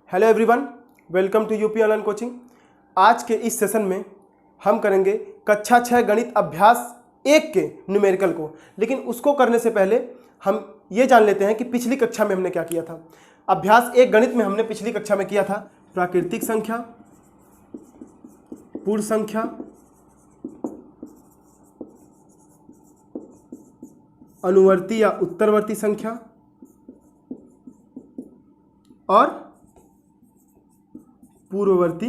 Hello everyone, welcome to UP online coaching. आज के इस सेशन में हम करेंगे कक्षा 6 गणित अभ्यास 1 के न्यूमेरिकल को। लेकिन उसको करने से पहले हम ये जान लेते हैं कि पिछली कक्षा में हमने क्या किया था। अभ्यास 1 गणित में हमने पिछली कक्षा में किया था प्राकृतिक संख्या, पूर्ण संख्या, अनुवर्ती या उत्तरवर्ती संख्या और पूर्ववर्ती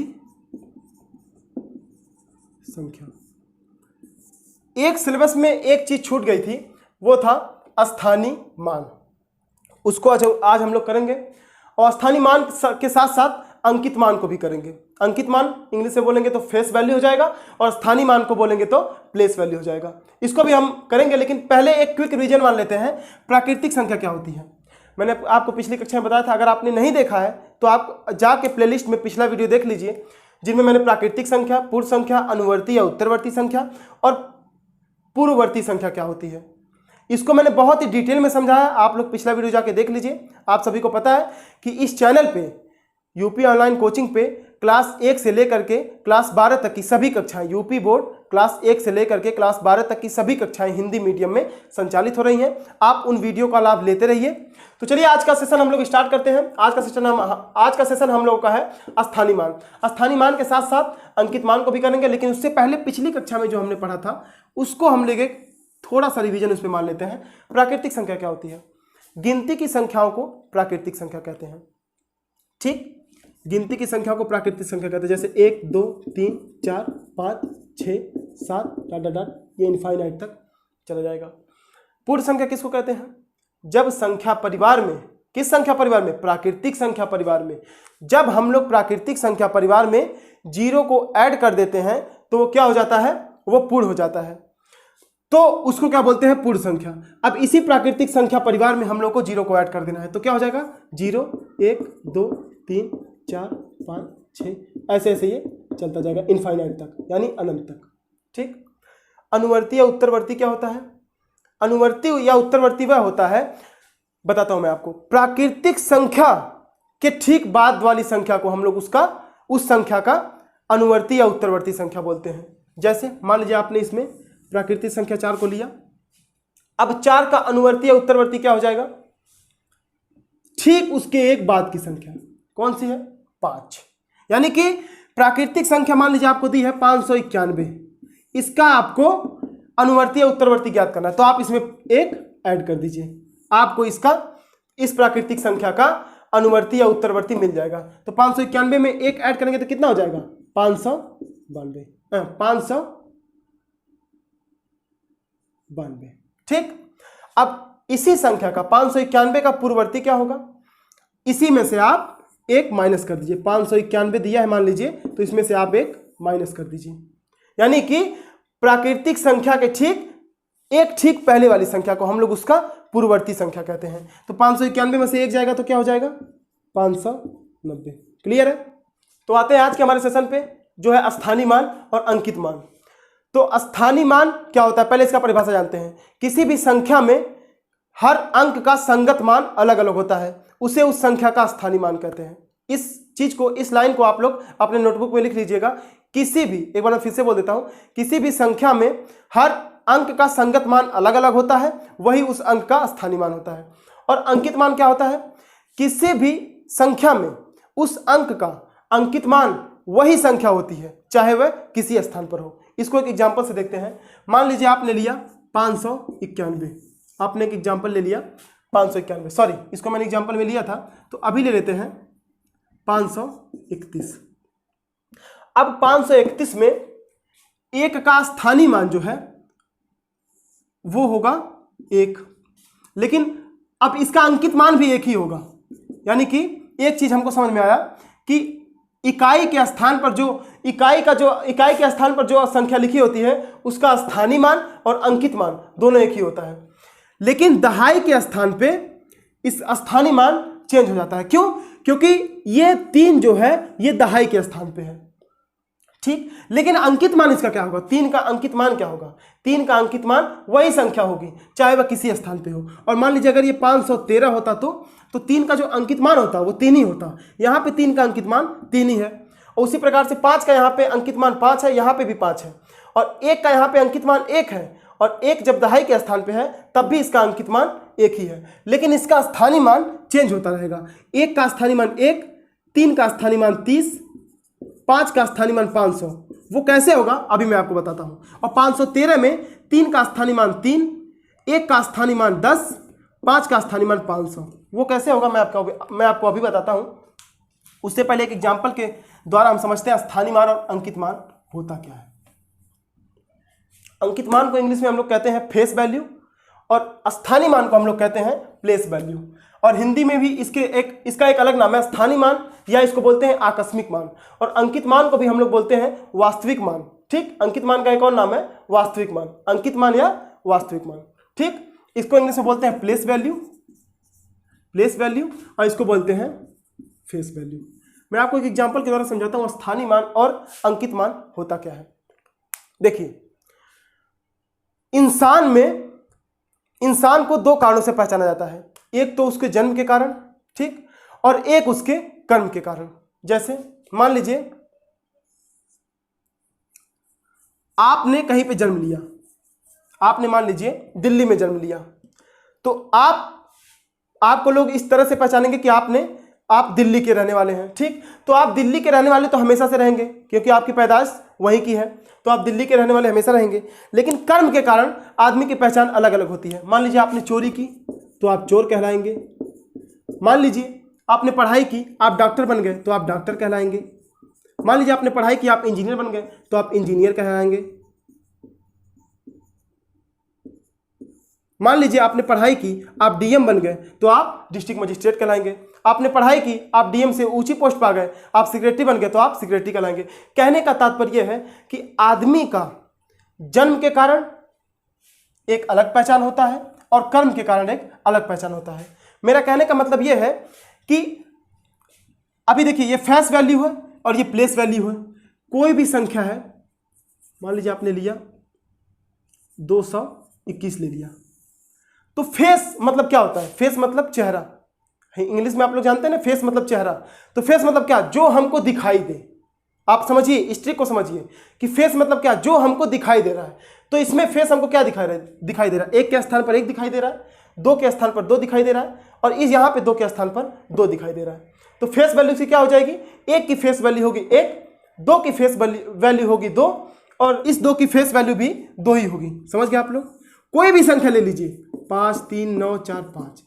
संख्या। एक सिलेबस में एक चीज छूट गई थी, वो था स्थानीय मान। उसको आज हम लोग करेंगे और स्थानीय मान के साथ साथ अंकित मान को भी करेंगे। अंकित मान इंग्लिश से बोलेंगे तो फेस वैल्यू हो जाएगा और स्थानीय मान को बोलेंगे तो प्लेस वैल्यू हो जाएगा। इसको भी हम करेंगे, लेकिन पहले एक क्विक रिवीजन मान लेते हैं प्राकृतिक संख्या क्या होती है। मैंने आपको पिछली कक्षा में बताया था, अगर आपने नहीं देखा है तो आप जाके प्लेलिस्ट में पिछला वीडियो देख लीजिए, जिनमें मैंने प्राकृतिक संख्या, पूर्ण संख्या, अनुवर्ती या उत्तरवर्ती संख्या और पूर्ववर्ती संख्या क्या होती है, इसको मैंने बहुत ही डिटेल में समझाया। आप लोग पिछला वीडियो जाके देख लीजिए। आप सभी को पता है कि इस चैनल पे यूपी ऑनलाइन कोचिंग पे क्लास 1 से लेकर के क्लास 12 तक की सभी कक्षाएं, यूपी बोर्ड क्लास 1 से लेकर के क्लास 12 तक की सभी कक्षाएं हिंदी मीडियम में संचालित हो रही हैं। आप उन वीडियो का लाभ लेते रहिए। तो चलिए आज का सेशन हम लोग स्टार्ट करते हैं। आज का सेशन हम लोगों का है स्थानीय मान। स्थानीय मान के साथ साथ अंकित मान को भी करेंगे, लेकिन उससे पहले पिछली कक्षा में जो हमने पढ़ा था उसको हम लेके थोड़ा सा रिविजन उसमें मान लेते हैं। प्राकृतिक संख्या क्या होती है? गिनती की संख्याओं को प्राकृतिक संख्या कहते हैं। ठीक, गिनती की संख्या को प्राकृतिक संख्या कहते हैं। जैसे 1, 2, 3, 4, 5, 6, 7 डॉट ये इनफाइनाइट तक चला जाएगा। पूर्ण संख्या किसको कहते हैं? जब संख्या परिवार में, किस संख्या परिवार में? प्राकृतिक संख्या परिवार में। जब हम लोग प्राकृतिक संख्या परिवार में जीरो को ऐड कर देते हैं तो वो क्या हो जाता है? वो पूर्ण हो जाता है। तो उसको क्या बोलते हैं? पूर्ण संख्या। अब इसी प्राकृतिक संख्या परिवार में हम लोग को जीरो को ऐड कर देना है तो क्या हो जाएगा? 0, 1, 2, 3, 4, 5, 6 ऐसे ऐसे ये चलता जाएगा इनफाइनाइट तक, यानी अनंत तक। ठीक। अनुवर्ती या उत्तरवर्ती क्या होता है? अनुवर्ती या उत्तरवर्ती वह होता है, बताता हूं मैं आपको। प्राकृतिक संख्या के ठीक बाद वाली संख्या को हम लोग उस संख्या का अनुवर्ती या उत्तरवर्ती संख्या बोलते हैं। जैसे मान लीजिए आपने इसमें प्राकृतिक संख्या 4 को लिया, अब 4 का अनुवर्ती या उत्तरवर्ती क्या हो जाएगा? ठीक उसके एक बाद की संख्या कौन सी है? 5। यानी कि प्राकृतिक संख्या मान लीजिए आपको दी है 591, इसका आपको अनुवर्ती या उत्तरवर्ती ज्ञात करना है तो आप इसमें एक ऐड कर दीजिए, आपको इस प्राकृतिक संख्या का अनुवर्ती या उत्तरवर्ती मिल जाएगा। तो 591 में एक ऐड करेंगे तो कितना हो जाएगा? 592। ठीक। अब इसी संख्या का 591 का पूर्ववर्ती क्या होगा? इसी में से आप एक माइनस कर दीजिए। 591 दिया है मान लीजिए, तो इसमें से आप एक माइनस कर दीजिए। यानी कि प्राकृतिक संख्या के ठीक पहले वाली संख्या को हम लोग उसका पूर्ववर्ती संख्या कहते हैं। तो 591 में से एक जाएगा तो क्या हो जाएगा? 590। क्लियर है? तो आते हैं आज के हमारे सेशन पे, जो है स्थानीय मान और अंकित मान। तो स्थानीय मान क्या होता है? पहले इसका परिभाषा जानते हैं। किसी भी संख्या में हर अंक का संगत मान अलग अलग होता है, उसे उस संख्या का स्थानीय मान कहते हैं। इस लाइन को आप लोग अपने नोटबुक में लिख लीजिएगा। किसी भी, एक बार मैं फिर से बोल देता हूं, किसी भी संख्या में हर अंक का संगत मान अलग अलग होता है, वही उस अंक का स्थानीय मान होता है। और अंकित मान क्या होता है? किसी भी संख्या में उस अंक का अंकित मान वही संख्या होती है, चाहे वह किसी स्थान पर हो। इसको एक एग्जाम्पल से देखते हैं। मान लीजिए आपने लिया 591, आपने एक एग्जाम्पल ले लिया 591, सॉरी इसको मैंने एग्जाम्पल में लिया था, तो अभी ले लेते हैं 531। अब 531 में एक का स्थानीय मान जो है वो होगा 1, लेकिन अब इसका अंकित मान भी 1 ही होगा। यानी कि एक चीज हमको समझ में आया कि इकाई के स्थान पर जो संख्या लिखी होती है उसका स्थानीय मान और अंकित मान दोनों एक ही होता है, लेकिन दहाई के स्थान पे इस स्थानीय मान चेंज हो जाता है। क्यों? क्योंकि ये 3 जो है ये दहाई के स्थान पे है। ठीक। लेकिन अंकित मान इसका क्या होगा, 3 का अंकित मान क्या होगा, 3 का अंकित मान वही संख्या होगी चाहे वह किसी स्थान पे हो। और मान लीजिए अगर ये 513 होता तो 3 का जो अंकित मान होता वो 3 ही होता। यहाँ पे 3 का अंकित मान 3 ही है। और उसी प्रकार से 5 का यहाँ पे अंकित मान 5 है, यहाँ पे भी 5 है। और 1 का यहाँ पे अंकित मान 1 है, और 1 जब दहाई के स्थान पे है तब भी इसका अंकित मान 1 ही है। लेकिन इसका स्थानीय मान चेंज होता रहेगा। 1 का स्थानीय मान 1, 3 का स्थानीय मान 30, 5 का स्थानीय मान 500। वो कैसे होगा अभी मैं आपको बताता हूँ। और 513 में 3 का स्थानीय मान 3, 1 का स्थानीय मान 10, 5 का स्थानीय मान 500। वो कैसे होगा मैं आपको अभी बताता हूँ। उससे पहले एक एग्जाम्पल के द्वारा हम समझते हैं स्थानीय मान और अंकित मान होता क्या है। अंकित मान को इंग्लिश में हम लोग कहते हैं फेस वैल्यू, और स्थानीय मान को हम लोग कहते हैं प्लेस वैल्यू। और हिंदी में भी इसका एक अलग नाम है स्थानीय मान, या इसको बोलते हैं आकस्मिक मान। और अंकित मान को भी हम लोग बोलते हैं वास्तविक मान। ठीक, अंकित मान का एक और नाम है वास्तविक मान, अंकित मान या वास्तविक मान। ठीक, इसको इंग्लिश में बोलते हैं प्लेस वैल्यू, और इसको बोलते हैं फेस वैल्यू। मैं आपको एक एग्जांपल के द्वारा समझाता हूँ स्थानीय मान और अंकित मान होता क्या है। देखिए, इंसान को 2 कारणों से पहचाना जाता है, एक तो उसके जन्म के कारण, ठीक, और एक उसके कर्म के कारण। जैसे मान लीजिए आपने कहीं पे जन्म लिया, आपने मान लीजिए दिल्ली में जन्म लिया, तो आपको लोग इस तरह से पहचानेंगे कि आप दिल्ली के रहने वाले हैं। ठीक, तो आप दिल्ली के रहने वाले तो हमेशा से रहेंगे क्योंकि आपकी पैदाइश वहीं की है, तो आप दिल्ली के रहने वाले हमेशा रहेंगे। लेकिन कर्म के कारण आदमी की पहचान अलग अलग होती है। मान लीजिए आपने चोरी की तो आप चोर कहलाएंगे। मान लीजिए आपने पढ़ाई की, आप डॉक्टर बन गए तो आप डॉक्टर कहलाएंगे। मान लीजिए आपने पढ़ाई की, आप इंजीनियर बन गए तो आप इंजीनियर कहलाएंगे। मान लीजिए आपने पढ़ाई की, आप डीएम बन गए तो आप डिस्ट्रिक्ट मजिस्ट्रेट कहलाएंगे। आपने पढ़ाई की, आप डीएम से ऊंची पोस्ट पा गए, आप सेक्रेटरी बन गए तो आप सेक्रेटरी कहलाएंगे। कहने का तात्पर्य यह है कि आदमी का जन्म के कारण एक अलग पहचान होता है और कर्म के कारण एक अलग पहचान होता है। मेरा कहने का मतलब यह है कि अभी देखिए, ये फेस वैल्यू है और ये प्लेस वैल्यू है। कोई भी संख्या है, मान लीजिए आपने लिया 221 ले लिया, तो फेस मतलब क्या होता है, फेस मतलब चेहरा। इंग्लिश में आप लोग जानते हैं ना, फेस मतलब चेहरा। तो फेस मतलब क्या, जो हमको दिखाई दे। आप समझिए, इस ट्रिक को समझिए कि फेस मतलब क्या, जो हमको दिखाई दे रहा है। तो इसमें फेस हमको क्या दिखाई दे रहा है, 1 के स्थान पर 1 दिखाई दे रहा है, 2 के स्थान पर 2 दिखाई दे रहा है, और इस यहाँ पे 2 के स्थान पर 2 दिखाई दे रहा है। तो फेस वैल्यू से क्या हो जाएगी, 1 की फेस वैल्यू होगी 1, 2 की फेस वैल्यू होगी 2, और इस 2 की फेस वैल्यू भी 2 ही होगी। समझ गए आप लोग। कोई भी संख्या ले लीजिए, 5, 3, 9, 4, 5,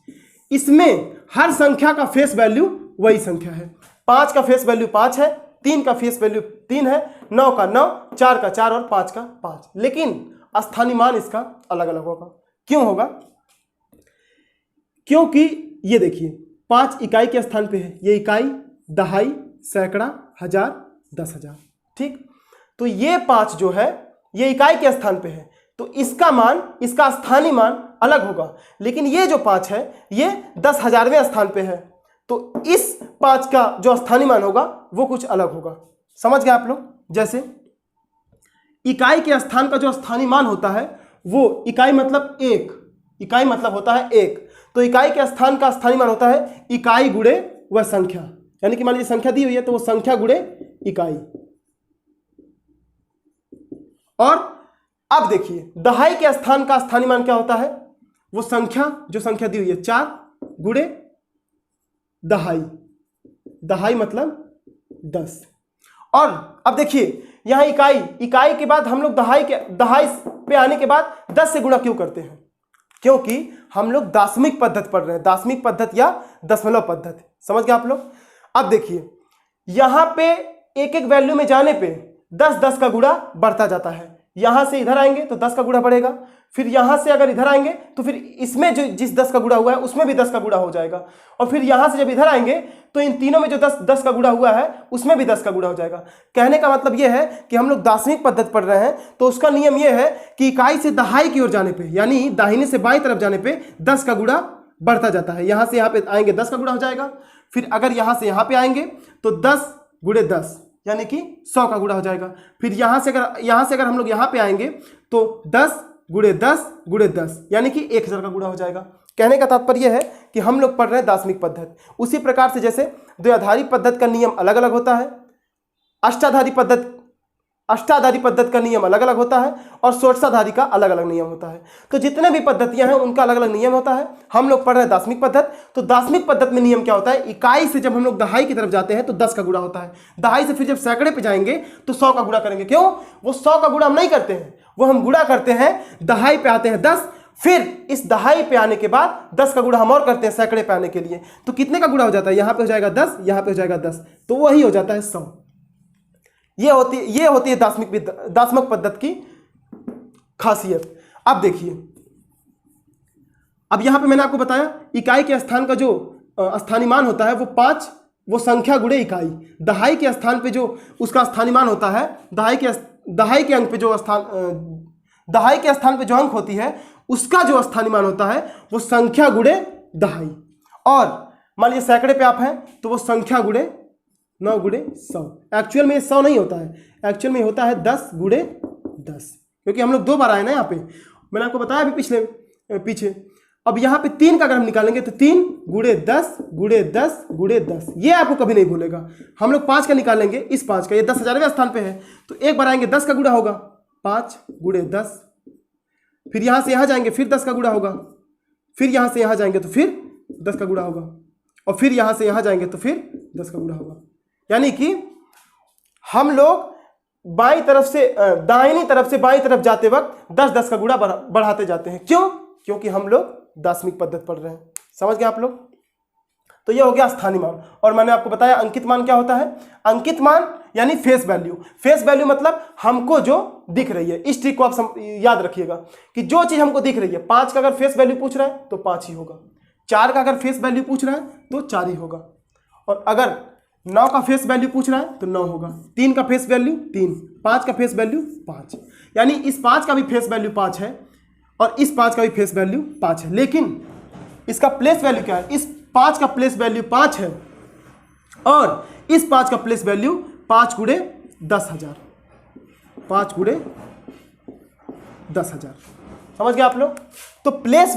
इसमें हर संख्या का फेस वैल्यू वही संख्या है। 5 का फेस वैल्यू 5 है, 3 का फेस वैल्यू 3 है, 9 का 9, 4 का 4 और 5 का 5। लेकिन स्थानीय मान इसका अलग अलग होगा। क्यों होगा, क्योंकि ये देखिए 5 इकाई के स्थान पे है, ये इकाई, दहाई, सैकड़ा, हजार, 10,000। ठीक, तो ये 5 जो है ये इकाई के स्थान पे है, तो इसका मान, इसका स्थानीय मान अलग होगा। लेकिन ये जो 5 है ये 10,000वें स्थान पे है, तो इस 5 का जो स्थानीय मान होगा वो कुछ अलग होगा। समझ गए आप लोग। जैसे इकाई के स्थान का जो स्थानीय मान होता है वो इकाई मतलब 1, इकाई मतलब होता है 1, तो इकाई के स्थान का स्थानीय मान होता है इकाई गुणे वह संख्या। यानी कि मान लीजिए संख्या दी हुई है तो वो संख्या गुणे इकाई। और अब देखिए दहाई के स्थान का स्थानीय मान क्या होता है, वो संख्या, जो संख्या दी हुई है 4 गुणे दहाई, दहाई मतलब 10। और अब देखिए यहां इकाई के बाद हम लोग दहाई पे आने के बाद 10 से गुणा क्यों करते हैं, क्योंकि हम लोग दाशमिक पद्धति पढ़ रहे हैं, दाशमिक पद्धति या दशमलव पद्धति। समझ गए आप लोग। अब देखिए यहां पे एक एक वैल्यू में जाने पे 10 का गुणा बढ़ता जाता है। यहां से इधर आएंगे तो 10 का गुणा बढ़ेगा, फिर यहां से अगर इधर आएंगे तो फिर इसमें जो जिस 10 का गुणा हुआ है उसमें भी 10 का गुणा हो जाएगा, और फिर यहां से जब इधर आएंगे तो इन तीनों में जो 10 का गुणा हुआ है उसमें भी 10 का गुणा हो जाएगा। कहने का मतलब यह है कि हम लोग दाशमिक पद्धति पढ़ रहे हैं, तो उसका नियम यह है कि इकाई से दहाई की ओर जाने पे, यानी दाहिने से बाईं तरफ जाने पे 10 का गुणा बढ़ता जाता है। यहां से यहां पे आएंगे 10 का गुणा हो जाएगा, फिर अगर यहां से यहां पे आएंगे तो 10 गुणे 10 यानी कि 100 का गुणा हो जाएगा। फिर यहाँ से अगर हम लोग यहाँ पे आएंगे तो 10 गुणे 10 गुणे 10 यानी कि 1000 का गुणा हो जाएगा। कहने का तात्पर्य है कि हम लोग पढ़ रहे हैं दार्शनिक पद्धति। उसी प्रकार से जैसे द्विआधारी पद्धति का नियम अलग अलग होता है, अष्टाधारी पद्धति का नियम अलग अलग होता है और षोडशाधारी का अलग अलग नियम होता है। तो जितने भी पद्धतियां हैं उनका अलग अलग नियम होता है। हम लोग पढ़ रहे हैं दार्शनिक पद्धति। तो दार्शनिक पद्धति में नियम क्या होता है, इकाई से जब हम लोग दहाई की तरफ जाते हैं तो 10 का गुणा होता है। दहाई से फिर जब सैकड़े पे जाएंगे तो 100 का गुणा करेंगे। क्यों? वो 100 का गुणा हम नहीं करते हैं, वो हम गुणा करते हैं, दहाई पे आते हैं 10, फिर इस दहाई पे आने के बाद 10 का गुणा हम और करते हैं सैकड़े पे आने के लिए। तो कितने का गुणा हो जाता है, यहाँ पे हो जाएगा 10, यहाँ पे हो जाएगा 10, तो वही हो जाता है 100। ये होती है दार्शनिक पद्धति की खासियत। अब देखिए, अब यहां पे मैंने आपको बताया इकाई के स्थान का जो स्थानीय मान होता है वो 5, वो संख्या गुणे इकाई। दहाई के स्थान पे जो उसका स्थानीय मान होता है, दहाई के अंक पे जो दहाई के स्थान पे जो अंक होती है उसका जो स्थानीय मान होता है वो संख्या गुणे दहाई। और मान लीजिए सैकड़े पे आप हैं तो वो संख्या गुणे 9 गुणे 100। एक्चुअल में ये 100 नहीं होता है, एक्चुअल में होता है 10 गुणे 10, क्योंकि हम लोग 2 बार आए ना यहाँ पे, मैंने आपको बताया अभी पीछे। अब यहाँ पे 3 का अगर हम निकालेंगे तो 3 गुणे 10 गुणे 10 गुणे 10, ये आपको कभी नहीं भूलेगा। हम लोग 5 का निकालेंगे, इस 5 का, ये 10,000वें स्थान पे है तो एक बार आएंगे 10 का गुणा होगा, 5 गुणे 10, फिर यहाँ से यहाँ जाएंगे फिर 10 का गुणा होगा, फिर यहाँ से यहाँ जाएंगे तो फिर 10 का गुणा होगा, और फिर यहाँ से यहाँ जाएंगे तो फिर 10 का गुणा होगा। यानी कि हम लोग बाईं तरफ से दाहिनी तरफ से बाईं तरफ जाते वक्त 10-10 का गुणा बढ़ाते जाते हैं। क्यों? क्योंकि हम लोग दार्शनिक पद्धति पढ़ रहे हैं। समझ गए आप लोग? तो ये हो गया स्थानीय मान। और मैंने आपको बताया अंकित मान क्या होता है। अंकित मान यानी फेस वैल्यू। फेस वैल्यू मतलब हमको जो दिख रही है। इस ट्रिक को आप याद रखिएगा कि जो चीज हमको दिख रही है, 5 का अगर फेस वैल्यू पूछ रहा है तो 5 ही होगा, 4 का अगर फेस वैल्यू पूछ रहा है तो 4 ही होगा, और अगर 9 का फेस वैल्यू पूछ रहा है तो 9 होगा, 3 का फेस वैल्यू 3, 5 का फेस वैल्यू 5। यानी इस 5 का भी फेस वैल्यू 5 है और इस 5 का भी फेस वैल्यू 5 है, लेकिन इसका प्लेस वैल्यू क्या है? इस 5 का प्लेस वैल्यू 5 है और इस 5 का प्लेस वैल्यू 5 गुणे 10,000, 5 गुणे 10,000। समझ गए आप लोग? तो प्लेस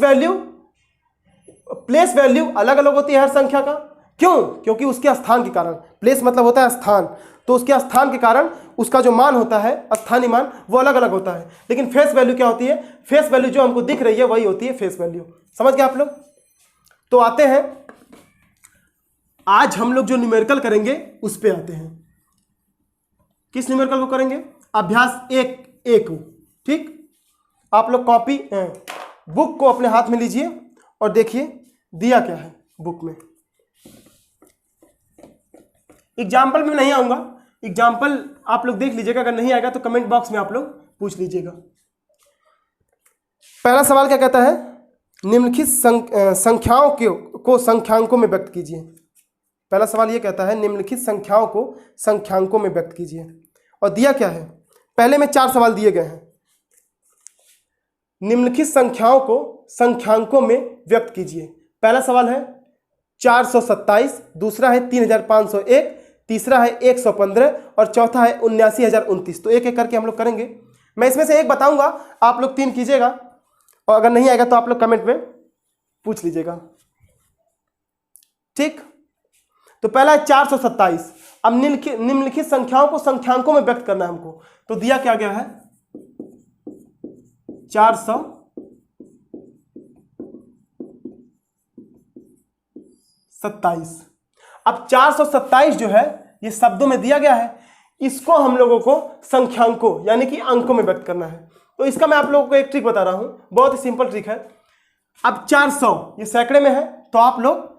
वैल्यू अलग अलग होती है हर संख्या का। क्यों? क्योंकि उसके स्थान के कारण। प्लेस मतलब होता है स्थान, तो उसके स्थान के कारण उसका जो मान होता है, स्थानीय मान, वो अलग अलग होता है। लेकिन फेस वैल्यू क्या होती है? फेस वैल्यू जो हमको दिख रही है वही होती है फेस वैल्यू। समझ गए आप लोग? तो आते हैं, आज हम लोग जो न्यूमेरिकल करेंगे उस पे आते हैं। किस न्यूमेरिकल को करेंगे? अभ्यास 1A को। ठीक, आप लोग कॉपी बुक को अपने हाथ में लीजिए और देखिए दिया क्या है बुक में। एग्जाम्पल में नहीं आऊंगा, एग्जाम्पल आप लोग देख लीजिएगा, अगर नहीं आएगा तो कमेंट बॉक्स में आप लोग पूछ लीजिएगा। पहला सवाल क्या कहता है? निम्नलिखित संख्याओं को संख्यांकों में व्यक्त कीजिए। पहला सवाल ये कहता है निम्नलिखित संख्याओं को संख्यांकों में व्यक्त कीजिए। और दिया क्या है? पहले में 4 सवाल दिए गए हैं। निम्नलिखित संख्याओं को संख्यांकों में व्यक्त कीजिए। पहला सवाल है 427, दूसरा है 3501, तीसरा है 115 और चौथा है 79,029। तो एक एक करके हम लोग करेंगे। मैं इसमें से एक बताऊंगा, आप लोग 3 कीजिएगा, और अगर नहीं आएगा तो आप लोग कमेंट में पूछ लीजिएगा। ठीक, तो पहला है 427। अब निम्नलिखित संख्याओं को संख्यांकों में व्यक्त करना है हमको। तो दिया क्या गया है? 427। अब 427 जो है ये शब्दों में दिया गया है, इसको हम लोगों को संख्यांकों यानी कि अंकों में व्यक्त करना है। तो इसका मैं आप लोगों को एक ट्रिक बता रहा हूं, बहुत ही सिंपल ट्रिक है। अब 400 ये सैकड़े में है, तो आप लोग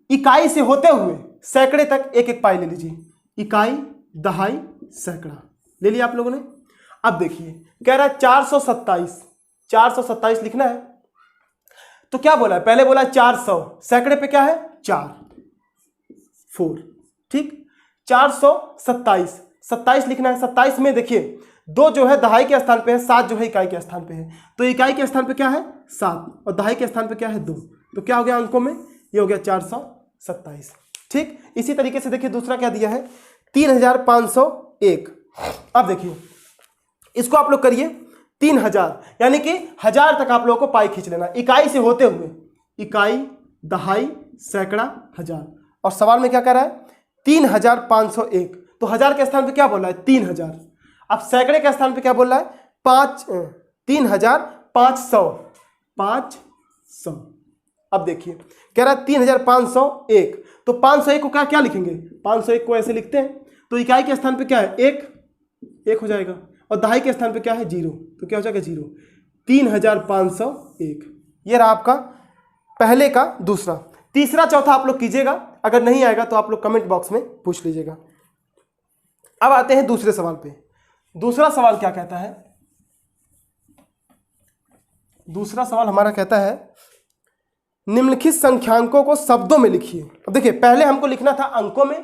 इकाई से होते हुए सैकड़े तक एक एक पाई ले लीजिए। इकाई, दहाई, सैकड़ा ले लिया आप लोगों ने। अब देखिए कह रहा है 427 लिखना है। तो क्या बोला है? पहले बोला 400, सैकड़े पे क्या है? 4। ठीक, 427 लिखना है। 27 में देखिए 2 जो है दहाई के स्थान पे है, 7 जो है इकाई के स्थान पे है। तो इकाई के स्थान पे क्या है? 7, और दहाई के स्थान पे क्या है? 2। तो क्या हो गया अंकों में? ये हो गया 427। ठीक, इसी तरीके से देखिए दूसरा क्या दिया है? 3501। अब देखिए इसको आप लोग करिए 3000, यानी कि 1000 तक आप लोगों को पाई खींच लेना इकाई से होते हुए, इकाई, दहाई, सैकड़ा, हजार। और सवाल में क्या कह रहा है 3501, तो 1000 के स्थान पे क्या बोला है 3000। अब सैकड़े के स्थान पे क्या बोल रहा है 3500। अब देखिए कह रहा है 3501, तो 501 को क्या क्या लिखेंगे, 501 को ऐसे लिखते हैं, तो इकाई के स्थान पे क्या है एक हो जाएगा, और दहाई के स्थान पे क्या है 0, तो क्या हो जाएगा 0। 3501 ये रहा आपका पहले का दूसरा। तीसरा चौथा आप लोग कीजिएगा, अगर नहीं आएगा तो आप लोग कमेंट बॉक्स में पूछ लीजिएगा। अब आते हैं दूसरे सवाल पे। दूसरा सवाल क्या कहता है, दूसरा सवाल हमारा कहता है निम्नलिखित संख्यांकों को शब्दों में लिखिए। अब देखिए पहले हमको लिखना था अंकों में,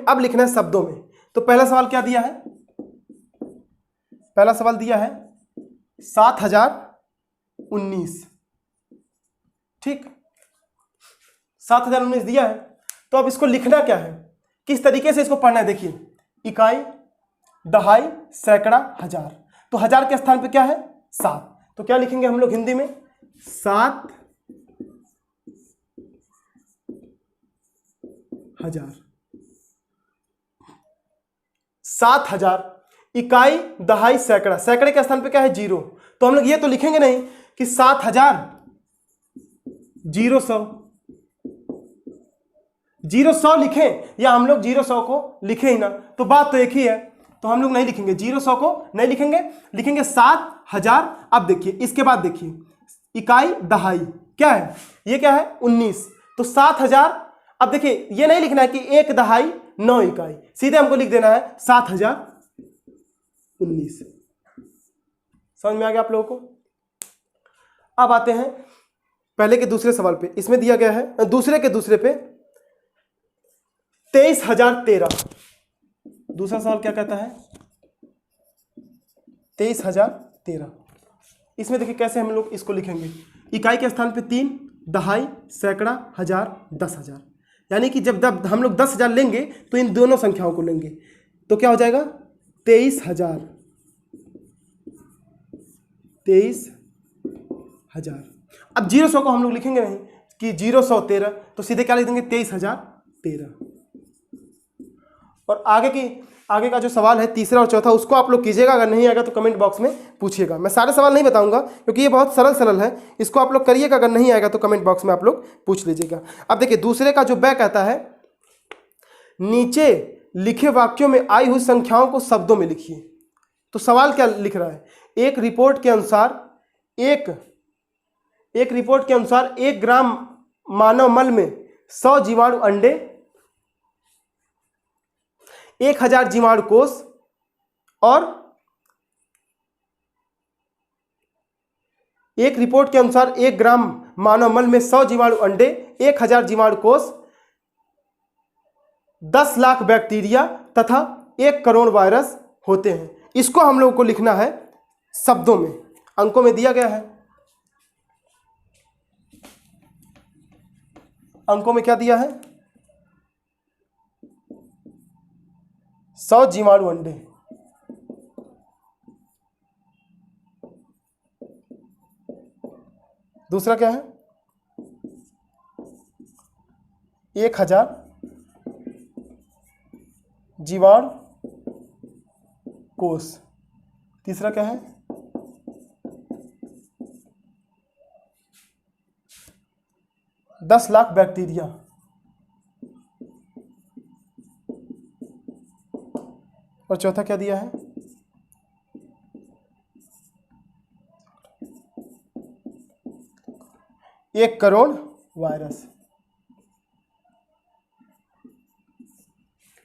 अब लिखना है शब्दों में। तो पहला सवाल क्या दिया है, पहला सवाल दिया है 7019, ठीक 7019 दिया है। तो अब इसको लिखना क्या है, किस तरीके से इसको पढ़ना है, देखिए इकाई, दहाई, सैकड़ा, हजार। तो हजार के स्थान पे क्या है 7, तो क्या लिखेंगे हम लोग हिंदी में 7000। 7000 इकाई, दहाई, सैकड़ा, सैकड़े के स्थान पे क्या है 0, तो हम लोग ये तो लिखेंगे नहीं कि 7000 0 लिखें, या हम लोग 0 को लिखे ही ना, तो बात तो एक ही है। तो हम लोग नहीं लिखेंगे 0 को नहीं लिखेंगे, लिखेंगे 7000। अब देखिए इसके बाद देखिए इकाई, दहाई क्या है, ये क्या है 19, तो 7000। अब देखिए ये नहीं लिखना है कि 1 दहाई 9 इकाई, सीधे हमको लिख देना है 7019। समझ में आ गया आप लोगों को। अब आते हैं पहले के दूसरे सवाल पे, इसमें दिया गया है दूसरे के दूसरे पे 23013। दूसरा सवाल क्या कहता है 23013। इसमें देखिए कैसे हम लोग इसको लिखेंगे, इकाई के स्थान पे 3, दहाई, सैकड़ा, हजार, 10,000। यानी कि जब हम लोग 10,000 लेंगे तो इन दोनों संख्याओं को लेंगे, तो क्या हो जाएगा 23,000। अब 0 को हम लोग लिखेंगे नहीं कि 013, तो सीधे क्या लिख देंगे 23,013। और आगे का जो सवाल है तीसरा और चौथा, उसको आप लोग कीजिएगा, अगर नहीं आएगा तो कमेंट बॉक्स में पूछिएगा। मैं सारे सवाल नहीं बताऊंगा क्योंकि ये बहुत सरल है, इसको आप लोग करिएगा, अगर नहीं आएगा तो कमेंट बॉक्स में आप लोग पूछ लीजिएगा। अब देखिए दूसरे का जो बै कहता है नीचे लिखे वाक्यों में आई हुई संख्याओं को शब्दों में लिखिए। तो सवाल क्या लिख रहा है, एक रिपोर्ट के अनुसार 1 ग्राम मानव मल में 100 जीवाणु अंडे, 1000 जीवाणु कोष और एक रिपोर्ट के अनुसार 1 ग्राम मानव मल में 100 जीवाणु अंडे, 1000 जीवाणु कोष, 10 लाख बैक्टीरिया तथा 1 करोड़ वायरस होते हैं। इसको हम लोगों को लिखना है शब्दों में। अंकों में दिया गया है, अंकों में क्या दिया है 100 जीवाणु अंडे, दूसरा क्या है 1000 जीवाणु कोष, तीसरा क्या है 10 लाख बैक्टीरिया, और चौथा क्या दिया है 1 करोड़ वायरस।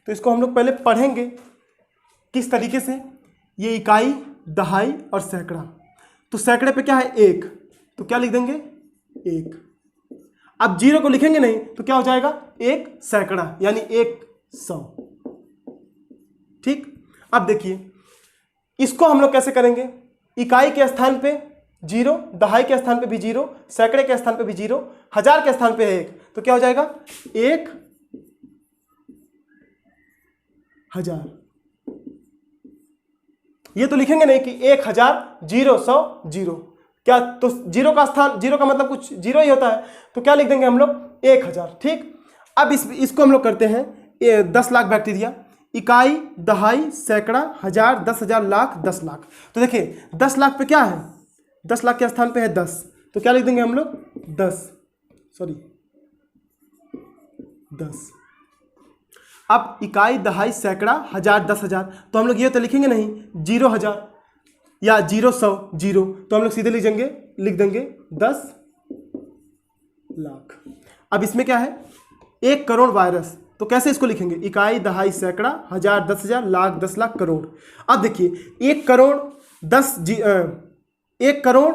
तो इसको हम लोग पहले पढ़ेंगे किस तरीके से, ये इकाई, दहाई और सैकड़ा। तो सैकड़े पे क्या है 1, तो क्या लिख देंगे 1। अब 0 को लिखेंगे नहीं तो क्या हो जाएगा 1 सैकड़ा, यानी 100। ठीक। अब देखिए इसको हम लोग कैसे करेंगे, इकाई के स्थान पे जीरो, दहाई के स्थान पे भी जीरो, सैकड़े के स्थान पे भी जीरो, हजार के स्थान पे है एक, तो क्या हो जाएगा 1000। ये तो लिखेंगे नहीं कि 1000 0 100 0, क्या तो जीरो का स्थान, जीरो का मतलब कुछ जीरो ही होता है, तो क्या लिख देंगे हम लोग 1000। ठीक, अब इसको हम लोग करते हैं 10 लाख बैक्टीरिया, इकाई, दहाई, सैकड़ा, हजार, 10,000, लाख, 10 लाख। तो देखिए 10 लाख पे क्या है, 10 लाख के स्थान पे है 10, तो क्या लिख देंगे हम लोग 10। अब इकाई, दहाई, सैकड़ा, हजार, 10,000, तो हम लोग ये तो लिखेंगे नहीं 0,000 या 0 100 0, तो हम लोग सीधे लिख देंगे 10 लाख। अब इसमें क्या है 1 करोड़ वायरस, तो कैसे इसको लिखेंगे, इकाई, दहाई, सैकड़ा, हजार, 10,000, लाख, 10 लाख, करोड़। अब देखिए 1 करोड़ 1 करोड़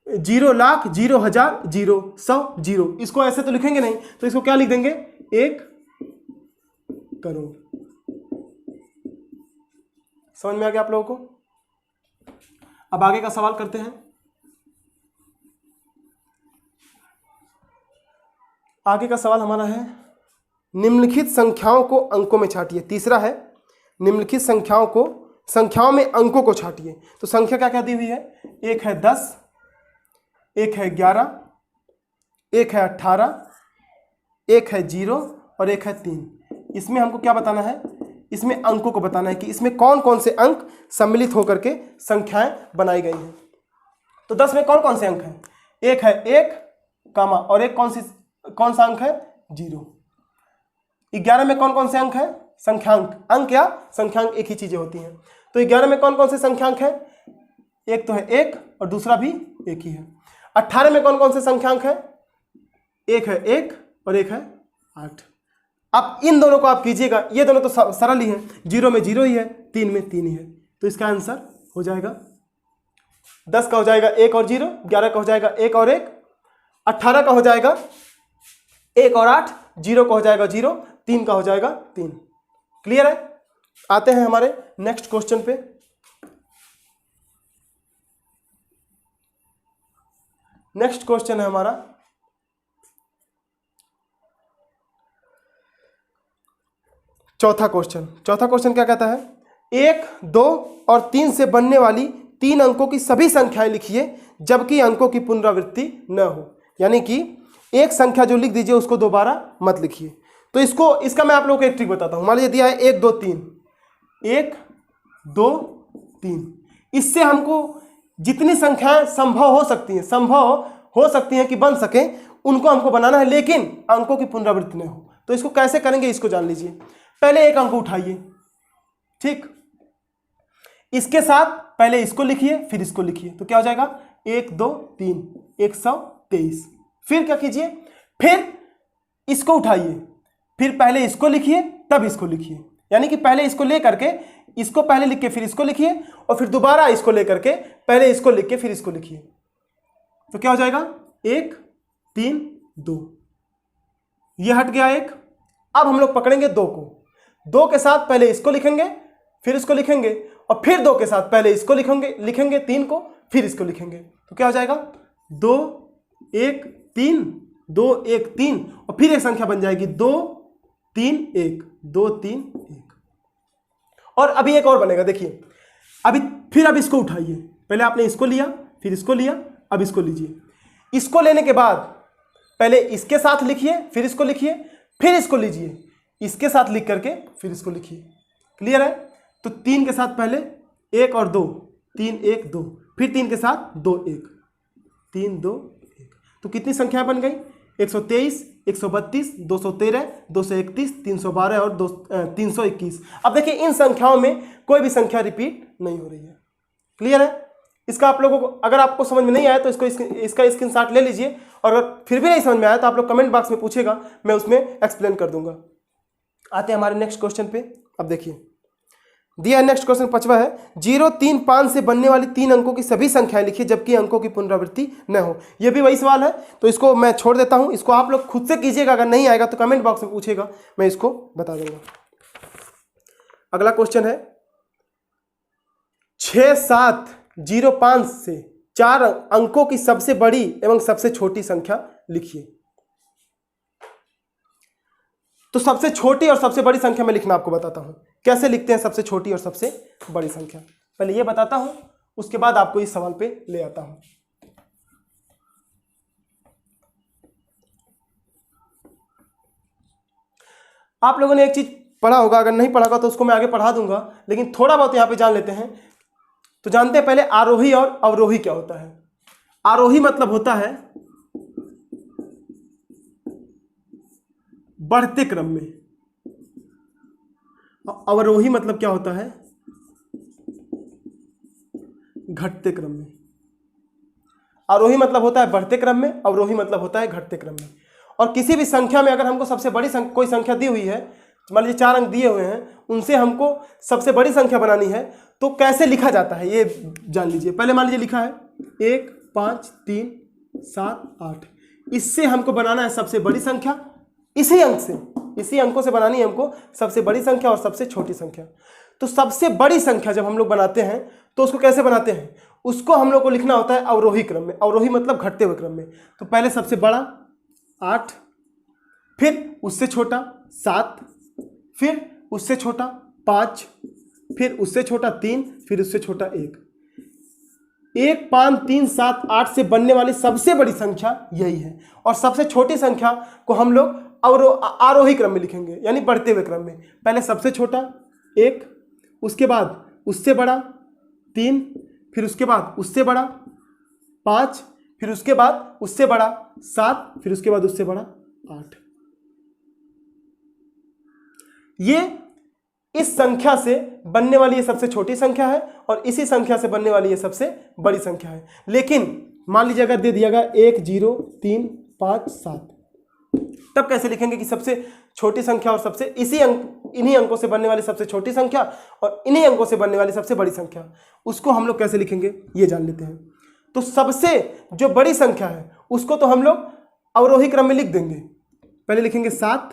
0 लाख 0 हजार 0 100 0, इसको ऐसे तो लिखेंगे नहीं, तो इसको क्या लिख देंगे 1 करोड़। समझ में आ गया आप लोगों को? अब आगे का सवाल करते हैं। आगे का सवाल हमारा है निम्नलिखित संख्याओं को अंकों में छाटिए। तीसरा है निम्नलिखित संख्याओं में अंकों को छाटिए। तो संख्या क्या क्या दी हुई है, एक है 10, एक है 11, एक है 18, एक है 0 और एक है 3। इसमें हमको क्या बताना है, इसमें अंकों को बताना है कि इसमें कौन कौन से अंक सम्मिलित होकर के संख्याएं बनाई गई हैं। तो 10 में कौन कौन से अंक हैं, एक है 1 कामा और एक कौन सा अंक है 0। 11 में कौन कौन से अंक हैं, संख्यांक, अंक या संख्यांक एक ही चीजें होती हैं। तो 11 में कौन कौन से संख्यांक हैं, एक तो है 1 और दूसरा भी एक ही है। 18 में कौन कौन से संख्यांक हैं, एक है 1 और एक है 8। अब इन दोनों को आप कीजिएगा, ये दोनों तो सरल ही हैं, 0 में 0 ही है, 3 में 3 ही है, तो इसका आंसर हो जाएगा 10 का हो जाएगा 1 और 0, 11 का हो जाएगा 1 और 1, 18 का हो जाएगा 1 और 8, 0 का हो जाएगा 0, 3 का हो जाएगा 3। क्लियर है? आते हैं हमारे नेक्स्ट क्वेश्चन पे। नेक्स्ट क्वेश्चन है हमारा चौथा क्वेश्चन क्या कहता है, 1, 2 और 3 से बनने वाली 3 अंकों की सभी संख्याएं लिखिए जबकि अंकों की पुनरावृत्ति न हो। यानी कि एक संख्या जो लिख दीजिए उसको दोबारा मत लिखिए। तो इसका मैं आप लोगों को एक ट्रिक बताता हूं। मान लीजिए दिया है 1 2 3, 1 2 3, इससे हमको जितनी संख्याएं संभव हो सकती हैं कि बन सके उनको हमको बनाना है, लेकिन अंकों की पुनरावृत्ति न हो। तो इसको कैसे करेंगे इसको जान लीजिए। पहले एक अंक उठाइए, ठीक, इसके साथ पहले इसको लिखिए फिर इसको लिखिए, तो क्या हो जाएगा 1 2 3 123। फिर क्या कीजिए, फिर इसको उठाइए, फिर पहले इसको लिखिए तब इसको लिखिए, यानी कि पहले इसको ले करके इसको पहले लिख के फिर इसको लिखिए और फिर दोबारा इसको ले करके पहले इसको लिख के फिर इसको लिखिए, तो क्या हो जाएगा 1 3 2। ये हट गया 1। अब हम लोग पकड़ेंगे 2 को, 2 के साथ पहले इसको लिखेंगे फिर इसको लिखेंगे और फिर 2 के साथ पहले इसको लिखेंगे 3 को फिर इसको लिखेंगे, तो क्या हो जाएगा 2 1 3 2 1 3 और फिर एक संख्या बन जाएगी 2 3 1 2 3 1। और अभी एक और बनेगा, देखिए अब इसको उठाइए, पहले आपने इसको लिया फिर इसको लिया, अब इसको लीजिए। इसको लेने के बाद पहले इसके साथ लिखिए फिर इसको लिखिए, फिर इसको लीजिए, इसके साथ लिख करके फिर इसको लिखिए। क्लियर है? तो 3 के साथ पहले 1 और 2, 3 1 2, फिर 3 के साथ 2 1 3 2 1, तो कितनी संख्या बन गई 123 132 213 231 312 और 321। अब देखिए इन संख्याओं में कोई भी संख्या रिपीट नहीं हो रही है। क्लियर है? इसका आप लोगों को अगर आपको समझ में नहीं आया तो इसका स्क्रीनशॉट ले लीजिए, और अगर फिर भी नहीं समझ में आया तो आप लोग कमेंट बॉक्स में पूछेगा, मैं उसमें एक्सप्लेन कर दूंगा। आते हैं हमारे नेक्स्ट क्वेश्चन पे। अब देखिए दिया है नेक्स्ट क्वेश्चन 5वां है, 0 3 5 से बनने वाली 3 अंकों की सभी संख्याएं लिखिए जबकि अंकों की पुनरावृत्ति न हो। यह भी वही सवाल है, तो इसको मैं छोड़ देता हूं, इसको आप लोग खुद से कीजिएगा, अगर नहीं आएगा तो कमेंट बॉक्स में पूछेगा, मैं इसको बता दूंगा। अगला क्वेश्चन है 6 7 0 5 से 4 अंकों की सबसे बड़ी एवं सबसे छोटी संख्या लिखिए। तो सबसे छोटी और सबसे बड़ी संख्या मैं लिखना आपको बताता हूं, कैसे लिखते हैं सबसे छोटी और सबसे बड़ी संख्या। पहले ये बताता हूं, उसके बाद आपको इस सवाल पे ले आता हूं। आप लोगों ने एक चीज पढ़ा होगा, अगर नहीं पढ़ा होगा तो उसको मैं आगे पढ़ा दूंगा, लेकिन थोड़ा बहुत यहां पे जान लेते हैं। तो जानते हैं पहले आरोही और अवरोही क्या होता है। आरोही मतलब होता है बढ़ते क्रम में, अवरोही मतलब क्या होता है, घटते क्रम में। आरोही मतलब होता है बढ़ते क्रम में, अवरोही मतलब होता है घटते क्रम में। और किसी भी संख्या में अगर हमको सबसे बड़ी कोई संख्या दी हुई है, मान लीजिए 4 अंक दिए हुए हैं, उनसे हमको सबसे बड़ी संख्या बनानी है, तो कैसे लिखा जाता है ये जान लीजिए। पहले मान लीजिए लिखा है 1 5 3 7 8, इससे हमको बनाना है सबसे बड़ी संख्या, इसी अंकों से बनानी है हमको सबसे बड़ी संख्या और सबसे छोटी संख्या। तो सबसे बड़ी संख्या जब हम लोग बनाते हैं तो उसको कैसे बनाते हैं, उसको हम लोग को लिखना होता है अवरोही क्रम में। अवरोही मतलब घटते हुए क्रम में। तो पहले सबसे बड़ा 8, फिर उससे छोटा 7, फिर उससे छोटा 5, फिर उससे छोटा 3, फिर उससे छोटा 1। 1 5 3 7 8 से बनने वाली सबसे बड़ी संख्या यही है। और सबसे छोटी संख्या को हम लोग आरोही क्रम में लिखेंगे, यानी बढ़ते हुए क्रम में। पहले सबसे छोटा 1, उसके बाद उससे बड़ा 3, फिर उसके बाद उससे बड़ा 5, फिर उसके बाद उससे बड़ा 7, फिर उसके बाद उससे बड़ा 8। ये इस संख्या से बनने वाली ये सबसे छोटी संख्या है और इसी संख्या से बनने वाली ये सबसे बड़ी संख्या है। लेकिन मान लीजिए अगर दे दिया गया 1 0 3 5 7, तब कैसे लिखेंगे कि सबसे छोटी संख्या और सबसे इन्हीं अंकों से बनने वाली सबसे छोटी संख्या और इन्हीं अंकों से बनने वाली सबसे बड़ी संख्या, उसको हम लोग कैसे लिखेंगे ये जान लेते हैं। तो सबसे जो बड़ी संख्या है उसको तो हम लोग अवरोही क्रम में लिख देंगे। पहले लिखेंगे 7,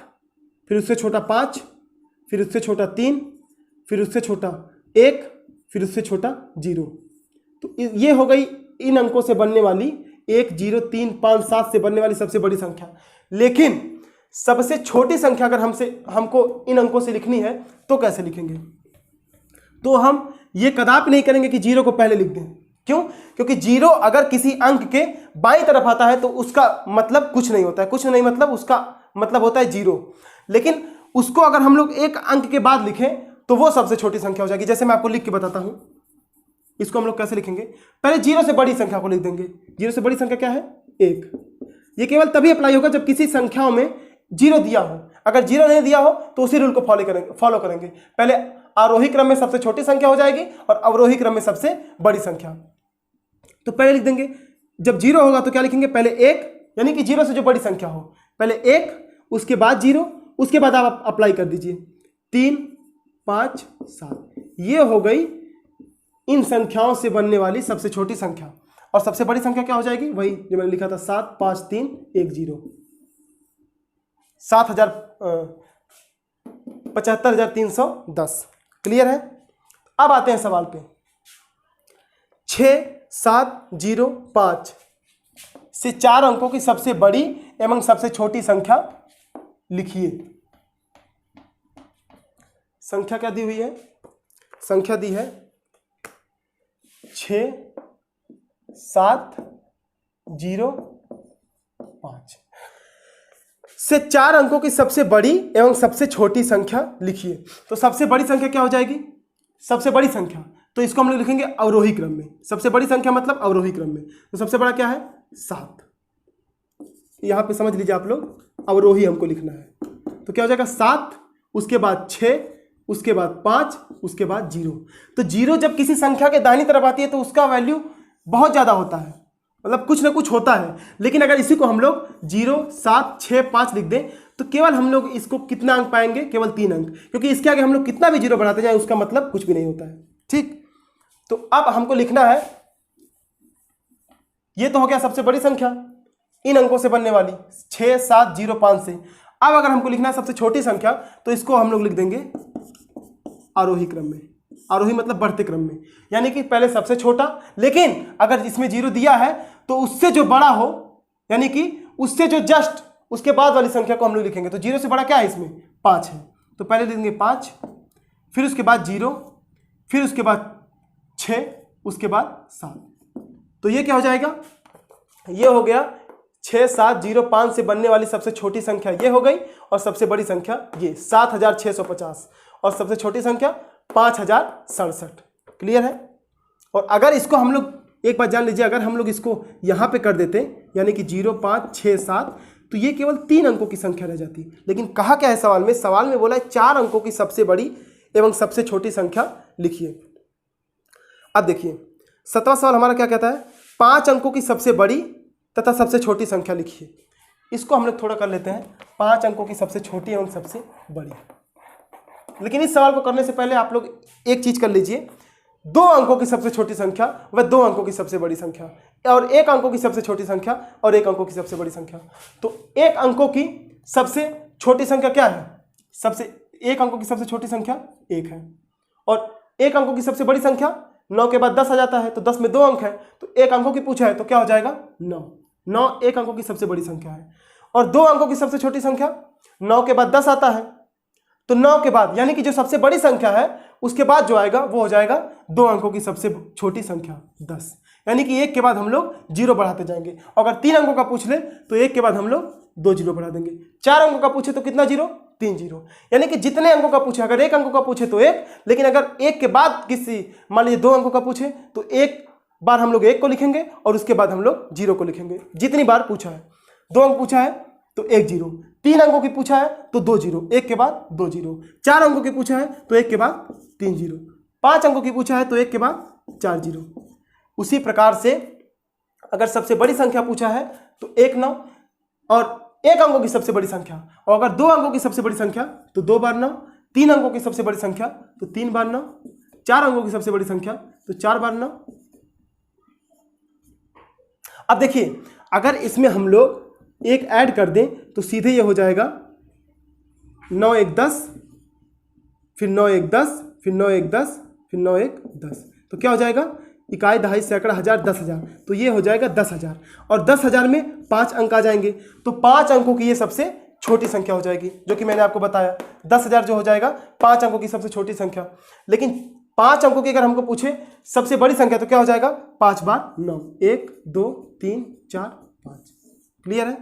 फिर उससे छोटा 5, फिर उससे छोटा 3, फिर उससे छोटा 1, फिर उससे छोटा 0। तो ये हो गई इन अंकों से बनने वाली 1 0 3 5 7 से बनने वाली सबसे बड़ी संख्या। लेकिन सबसे छोटी संख्या अगर हमको इन अंकों से लिखनी है तो कैसे लिखेंगे, तो हम ये कदापि नहीं करेंगे कि 0 को पहले लिख दें। क्यों? क्योंकि 0 अगर किसी अंक के बाईं तरफ आता है तो उसका मतलब कुछ नहीं होता है, कुछ नहीं मतलब उसका मतलब होता है 0। लेकिन उसको अगर हम लोग एक अंक के बाद लिखें तो वो सबसे छोटी संख्या हो जाएगी। जैसे मैं आपको लिख के बताता हूं, इसको हम लोग कैसे लिखेंगे। पहले 0 से बड़ी संख्या को लिख देंगे। 0 से बड़ी संख्या क्या है? 1। ये केवल तभी अप्लाई होगा जब किसी संख्याओं में 0 दिया हो। अगर 0 नहीं दिया हो तो उसी रूल को फॉलो करेंगे। पहले आरोही क्रम में सबसे छोटी संख्या हो जाएगी और अवरोही क्रम में सबसे बड़ी संख्या। तो पहले लिख देंगे, जब 0 होगा तो क्या लिखेंगे, पहले 1, यानी कि 0 से जो बड़ी संख्या हो, पहले 1, उसके बाद 0, उसके बाद आप अप्लाई कर दीजिए 3 5 7। ये हो गई इन संख्याओं से बनने वाली सबसे छोटी संख्या। और सबसे बड़ी संख्या क्या हो जाएगी, वही जो मैंने लिखा था 7 5 3 1 0, 75,310। क्लियर है? अब आते हैं सवाल पे। 6 7 0 5 से 4 अंकों की सबसे बड़ी एवं सबसे छोटी संख्या लिखिए। संख्या क्या दी हुई है? संख्या दी है 6 7 0 5 से 4 अंकों की सबसे बड़ी एवं सबसे छोटी संख्या लिखिए। तो सबसे बड़ी संख्या क्या हो जाएगी? सबसे बड़ी संख्या, तो इसको हम लोग लिखेंगे अवरोही क्रम में। सबसे बड़ी संख्या मतलब अवरोही क्रम में। तो सबसे बड़ा क्या है? 7। यहां पे समझ लीजिए आप लोग, अवरोही हमको लिखना है। तो क्या हो जाएगा? 7, उसके बाद 6, उसके बाद 5, उसके बाद 0। तो 0 जब किसी संख्या के दाहिनी तरफ आती है तो उसका वैल्यू बहुत ज़्यादा होता है, मतलब कुछ ना कुछ होता है। लेकिन अगर इसी को हम लोग 0 7 6 5 लिख दें तो केवल हम लोग इसको कितना अंक पाएंगे? केवल 3 अंक, क्योंकि इसके आगे हम लोग कितना भी 0 बढ़ाते जाए उसका मतलब कुछ भी नहीं होता है। ठीक, तो अब हमको लिखना है, ये तो हो गया सबसे बड़ी संख्या इन अंकों से बनने वाली 6 7 0 5 से। अब अगर हमको लिखना है सबसे छोटी संख्या तो इसको हम लोग लिख देंगे आरोही क्रम में। आरोही मतलब बढ़ते क्रम में, यानी कि पहले सबसे छोटा, लेकिन अगर इसमें 0 दिया है तो उससे जो बड़ा हो, यानी कि उससे जो जस्ट उसके बाद वाली संख्या को हम लोग लिखेंगे। तो 0 से बड़ा क्या है इसमें? 5 है, तो पहले लिखेंगे 5, फिर उसके बाद 0, फिर उसके बाद 6, उसके बाद 7। तो ये क्या हो जाएगा? ये हो गया 6705 से बनने वाली सबसे छोटी संख्या ये हो गई, और सबसे बड़ी संख्या ये 7650, और सबसे छोटी संख्या 5067। क्लियर है? और अगर इसको हम लोग एक बात जान लीजिए, अगर हम लोग इसको यहाँ पे कर देते यानी कि 0 5 6 7, तो ये केवल 3 अंकों की संख्या रह जाती। लेकिन कहा क्या है सवाल में? सवाल में बोला है 4 अंकों की सबसे बड़ी एवं सबसे छोटी संख्या लिखिए। अब देखिए 7वां सवाल हमारा क्या कहता है? 5 अंकों की सबसे बड़ी तथा सबसे छोटी संख्या लिखिए। इसको हम लोग थोड़ा कर लेते हैं, 5 अंकों की सबसे छोटी एवं सबसे बड़ी। लेकिन इस सवाल को करने से पहले आप लोग एक चीज कर लीजिए, 2 अंकों की सबसे छोटी संख्या व 2 अंकों की सबसे बड़ी संख्या, और 1 अंकों की सबसे छोटी संख्या और 1 अंकों की सबसे बड़ी संख्या। तो 1 अंकों की सबसे छोटी संख्या क्या है? 1 अंकों की सबसे छोटी संख्या 1 है, और 1 अंकों की सबसे बड़ी संख्या 9 के बाद 10 आ जाता है, तो 10 में 2 अंक है, तो 1 अंकों की पूछा है तो क्या हो जाएगा? 9 1 अंकों की सबसे बड़ी संख्या है। और 2 अंकों की सबसे छोटी संख्या 9 के बाद 10 आता है, तो 9 के बाद यानी कि जो सबसे बड़ी संख्या है उसके बाद जो आएगा वो हो जाएगा 2 अंकों की सबसे छोटी संख्या 10, यानी कि 1 के बाद हम लोग 0 बढ़ाते जाएंगे। अगर 3 अंकों का पूछ ले तो 1 के बाद हम लोग 2 0 बढ़ा देंगे। 4 अंकों का पूछे तो कितना 0? 3 0, यानी कि जितने अंकों का पूछे, अगर 1 अंकों का पूछे तो 1, लेकिन अगर 1 के बाद किसी मान लीजिए 2 अंकों का पूछे तो 1 बार हम लोग 1 को लिखेंगे और उसके बाद हम लोग 0 को लिखेंगे। जितनी बार पूछा है, 2 अंक पूछा है तो 1 0, 3 अंकों की पूछा है तो 2 0, 1 के बाद 2 0, 4 अंकों की पूछा है तो 1 के बाद 3 0, 5 अंकों की पूछा है तो 1 के बाद 4 0। उसी प्रकार से अगर सबसे बड़ी संख्या पूछा है तो 1 9, और 1 अंकों की सबसे बड़ी संख्या, और अगर 2 अंकों की सबसे बड़ी संख्या तो 2 बार 9, 3 अंकों की सबसे बड़ी संख्या तो 3 बार 9, 4 अंकों की सबसे बड़ी संख्या तो 4 बार 9। अब देखिए अगर इसमें हम लोग एक ऐड कर दें तो सीधे ये हो जाएगा 9 1 10, फिर 9 1 10, फिर 9 1 10, फिर 9 1 10, तो क्या हो जाएगा? इकाई, दहाई, सैकड़ा, हजार, 10,000, तो ये हो जाएगा 10,000, और 10,000 में 5 अंक आ जाएंगे, तो 5 अंकों की ये सबसे छोटी संख्या हो जाएगी, जो कि मैंने आपको बताया 10,000 जो हो जाएगा 5 अंकों की सबसे छोटी संख्या। लेकिन 5 अंकों की अगर हमको पूछे सबसे बड़ी संख्या तो क्या हो जाएगा? 5 बार 9, 1 2 3 4 5। क्लियर है?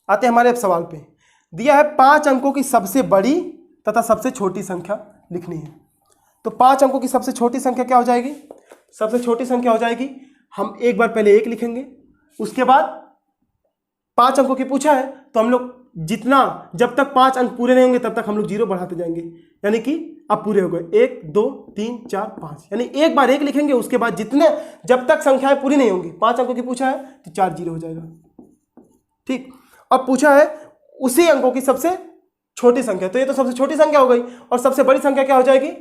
आते हैं हमारे अब सवाल पे। दिया है 5 अंकों की सबसे बड़ी तथा सबसे छोटी संख्या लिखनी है। तो 5 अंकों की सबसे छोटी संख्या क्या हो जाएगी? सबसे छोटी संख्या हो जाएगी, हम एक बार पहले 1 लिखेंगे, उसके बाद 5 अंकों की पूछा है तो हम लोग जितना, जब तक 5 अंक पूरे नहीं होंगे तब तक हम लोग 0 बढ़ाते जाएंगे, यानी कि अब पूरे हो गए 1 2 3 4 5, यानी एक बार 1 लिखेंगे, उसके बाद जितने जब तक संख्याएं पूरी नहीं होंगी, 5 अंकों की पूछा है तो 4 0 हो जाएगा। ठीक, अब पूछा है उसी अंकों की सबसे छोटी संख्या, तो ये तो सबसे छोटी संख्या हो गई, और सबसे बड़ी संख्या क्या हो जाएगी?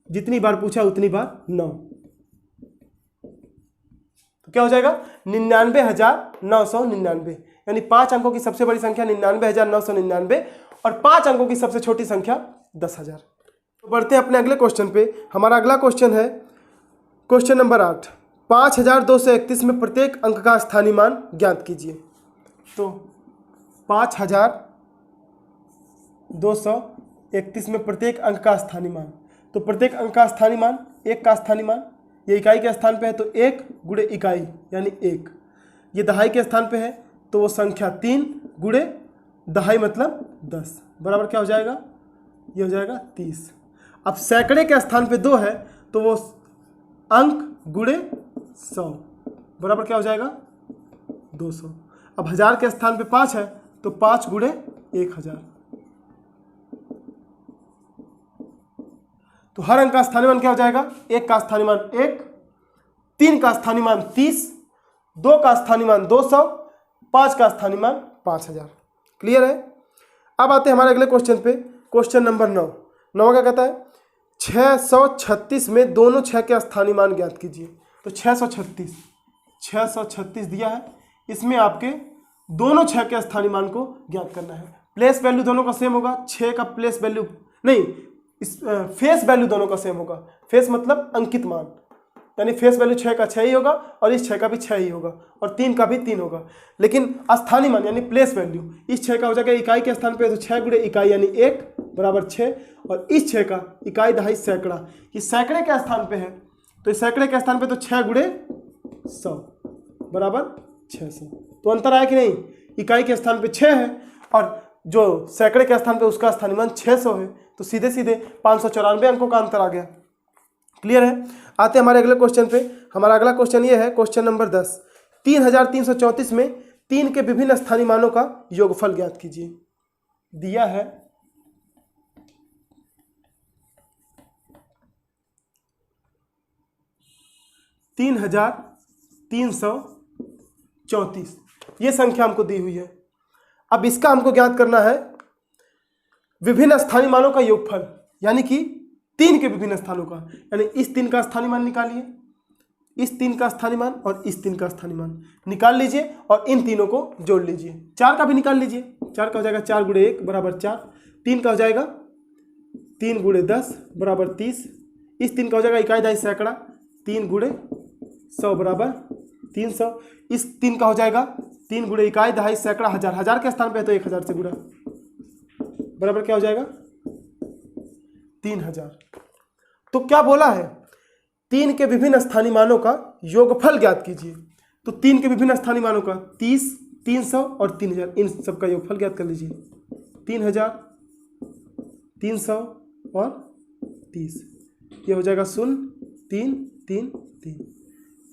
जितनी बार पूछा उतनी बार 9, तो क्या हो जाएगा? 99,999, यानी 5 अंकों की सबसे बड़ी संख्या 99,999 और 5 अंकों की सबसे छोटी संख्या 10,000। तो बढ़ते हैं अपने अगले क्वेश्चन पे। हमारा अगला क्वेश्चन है क्वेश्चन नंबर 8। 5,231 में प्रत्येक अंक का स्थानीय मान ज्ञात कीजिए। तो 5,231 में प्रत्येक अंक का स्थानीय मान, तो प्रत्येक अंक का स्थानीय मान 1 का स्थानीय मान, ये इकाई के स्थान पे है तो 1 गुणे इकाई यानी 1, ये दहाई के स्थान पे है तो वो संख्या 3 गुणे दहाई मतलब 10 बराबर क्या हो जाएगा? ये हो जाएगा 30। अब सैकड़े के स्थान पे 2 है तो वो अंक गुणे 100 बराबर क्या हो जाएगा? 200। अब हजार के स्थान पे 5 है तो 5 गुणे 1000, तो हर अंक का स्थानीय मान क्या हो जाएगा? 1 का स्थानीय मान 1, 3 का स्थानीय मान 30, 2 का स्थानीय मान 200, 5 का स्थानीय मान 5000। क्लियर है? अब आते हैं हमारे अगले क्वेश्चन पे, क्वेश्चन नंबर 9। 9 क्या कहता है? 636 में दोनों 6 के स्थानीय मान ज्ञात कीजिए। तो 636 दिया है, इसमें आपके दोनों 6 के स्थानीय मान को ज्ञात करना है। प्लेस वैल्यू दोनों का सेम होगा, 6 का प्लेस वैल्यू नहीं, इस फेस वैल्यू दोनों का सेम होगा। फेस मतलब अंकित मान, यानी फेस वैल्यू 6 का 6 ही होगा और इस 6 का भी 6 ही होगा और 3 का भी 3 होगा। लेकिन स्थानीय मान यानी प्लेस वैल्यू इस 6 का हो जाएगा इकाई के स्थान पे, तो 6 गुणे इकाई यानी 1 बराबर 6, और इस 6 का इकाई दहाई सैकड़ा, ये सैकड़े के स्थान पे है, तो इस सैकड़े के स्थान पे तो 6 गुणे 100 बराबर 600। तो अंतर आया कि नहीं, इकाई के स्थान पे 6 है और जो सैकड़े के स्थान पे उसका स्थानीय मान 600 है, तो सीधे सीधे 594 अंकों का अंतर आ गया। क्लियर है। आते हैं हमारे अगले क्वेश्चन पे। हमारा अगला क्वेश्चन ये है, क्वेश्चन नंबर 10, 3334 में 3 के विभिन्न स्थानीय मानों का योगफल ज्ञात कीजिए। दिया है 3334, ये संख्या हमको दी हुई है। अब इसका हमको ज्ञात करना है विभिन्न स्थानीय मानों का योगफल, यानी कि 3 के विभिन्न स्थानों का, यानी इस 3 का स्थानीय मान निकालिए, इस 3 का स्थानीय मान और इस 3 का स्थानीय मान निकाल लीजिए और इन तीनों को जोड़ लीजिए। 4 का भी निकाल लीजिए, 4 का हो जाएगा 4 गुणे 1 बराबर 4, 3 का हो जाएगा 3 गुणे 10 बराबर 30, इस 3 का हो जाएगा इकाई दहाई सैकड़ा 3 गुणे 100 बराबर 300, इस 3 का हो जाएगा 3 गुणे इकाई दहाई सैकड़ा हजार, हजार के स्थान पे है तो 1000 से गुणा बराबर क्या हो जाएगा 3000। तो क्या बोला है, 3 के विभिन्न स्थानीय मानों का योगफल ज्ञात कीजिए। तो 3 के विभिन्न स्थानीय मानों का 30, 300 और 3000, इन सब का योगफल ज्ञात कर लीजिए। 3000, 300 और 30, ये हो जाएगा 0, 3, 3, 3,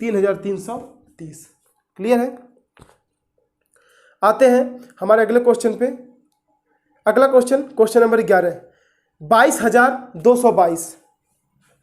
3330। क्लियर है। आते हैं हमारे अगले क्वेश्चन पे। अगला क्वेश्चन, क्वेश्चन नंबर 11, 22,222,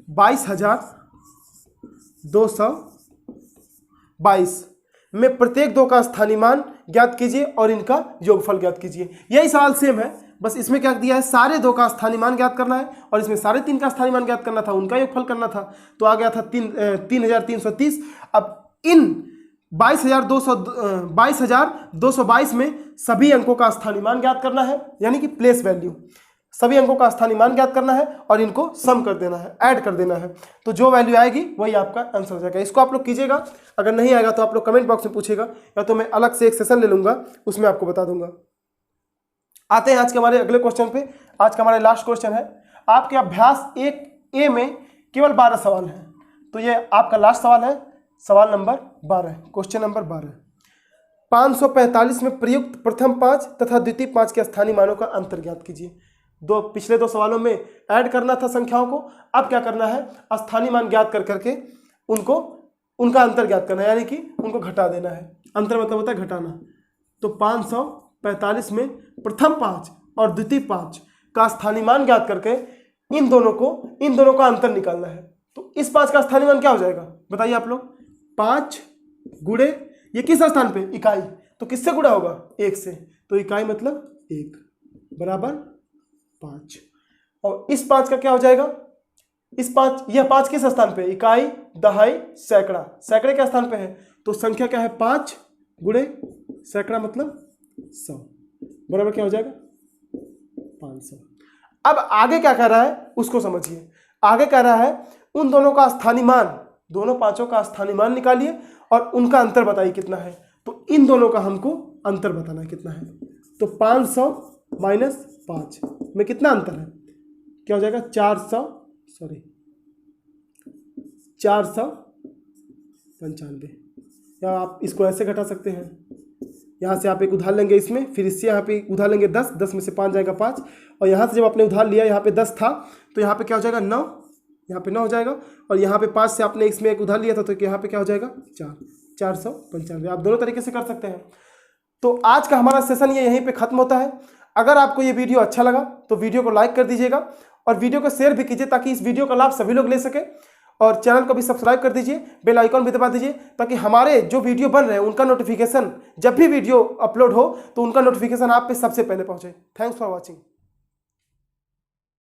22,222 में प्रत्येक 2 का स्थानीय मान ज्ञात कीजिए और इनका योगफल ज्ञात कीजिए। यही सवाल सेम है, बस इसमें क्या दिया है, सारे 2 का स्थानीय मान ज्ञात करना है और इसमें सारे 3 का स्थानीय मान ज्ञात करना था, उनका योगफल करना था। तो आ गया था 3330। अब इन 22,222 में सभी अंकों का स्थानीय मान ज्ञात करना है, यानी कि प्लेस वैल्यू, सभी अंकों का स्थानीय मान ज्ञात करना है और इनको सम कर देना है, ऐड कर देना है। तो जो वैल्यू आएगी वही आपका आंसर हो जाएगा। इसको आप लोग कीजिएगा, अगर नहीं आएगा तो आप लोग कमेंट बॉक्स में पूछेगा, या तो मैं अलग से एक सेशन ले लूंगा, उसमें आपको बता दूंगा। आते हैं आज के हमारे अगले क्वेश्चन पे। आज का हमारा लास्ट क्वेश्चन है, आपके अभ्यास 1A में केवल 12 सवाल हैं, तो ये आपका लास्ट सवाल है, सवाल नंबर 12, क्वेश्चन नंबर 12। 545 में प्रयुक्त प्रथम 5 तथा द्वितीय 5 के स्थानीय मानों का अंतर ज्ञात कीजिए। पिछले 2 सवालों में ऐड करना था संख्याओं को, अब क्या करना है, स्थानीय मान ज्ञात कर करके उनका अंतर ज्ञात करना है, यानी कि उनको घटा देना है। अंतर मतलब होता है घटाना। तो 545 में प्रथम 5 और द्वितीय 5 का स्थानीय मान ज्ञात करके इन दोनों का अंतर निकालना है। तो इस 5 का स्थानीय मान क्या हो जाएगा, बताइए आप लोग। 5 गुणे, ये किस स्थान पे, इकाई, तो किससे गुणा होगा, 1 से, तो इकाई मतलब 1 बराबर 5, और इस 5 का क्या हो जाएगा, इस 5, यह 5 किस स्थान पे, इकाई दहाई सैकड़ा, सैकड़े के स्थान पे है, तो संख्या क्या है 5 गुणे सैकड़ा मतलब 100 बराबर क्या हो जाएगा 500। अब आगे क्या कह रहा है उसको समझिए। आगे कह रहा है उन दोनों का स्थानीय मान, दोनों 5 का स्थानीय मान निकालिए और उनका अंतर बताइए कितना है। तो इन दोनों का हमको अंतर बताना है कितना है। तो 500 माइनस 5 में कितना अंतर है, क्या हो जाएगा 495, या आप इसको ऐसे घटा सकते हैं। यहाँ से आप एक उधार लेंगे इसमें, फिर इससे यहाँ पे उधार लेंगे 10 में से 5 जाएगा 5, और यहाँ से जब आपने उधार लिया यहाँ पे 10 था तो यहाँ पे क्या हो जाएगा 9, यहाँ पे 9 हो जाएगा, और यहाँ पे 5 से आपने इसमें एक उधार लिया था तो यहाँ पे क्या हो जाएगा 495। आप दोनों तरीके से कर सकते हैं। तो आज का हमारा सेशन ये यहीं पे खत्म होता है। अगर आपको ये वीडियो अच्छा लगा तो वीडियो को लाइक कर दीजिएगा और वीडियो को शेयर भी कीजिए ताकि इस वीडियो का लाभ सभी लोग ले सके, और चैनल को भी सब्सक्राइब कर दीजिए, बेल आइकॉन भी दबा दीजिए ताकि हमारे जो वीडियो बन रहे हैं उनका नोटिफिकेशन, जब भी वीडियो अपलोड हो तो उनका नोटिफिकेशन आप पे सबसे पहले पहुंचे। Thanks for watching.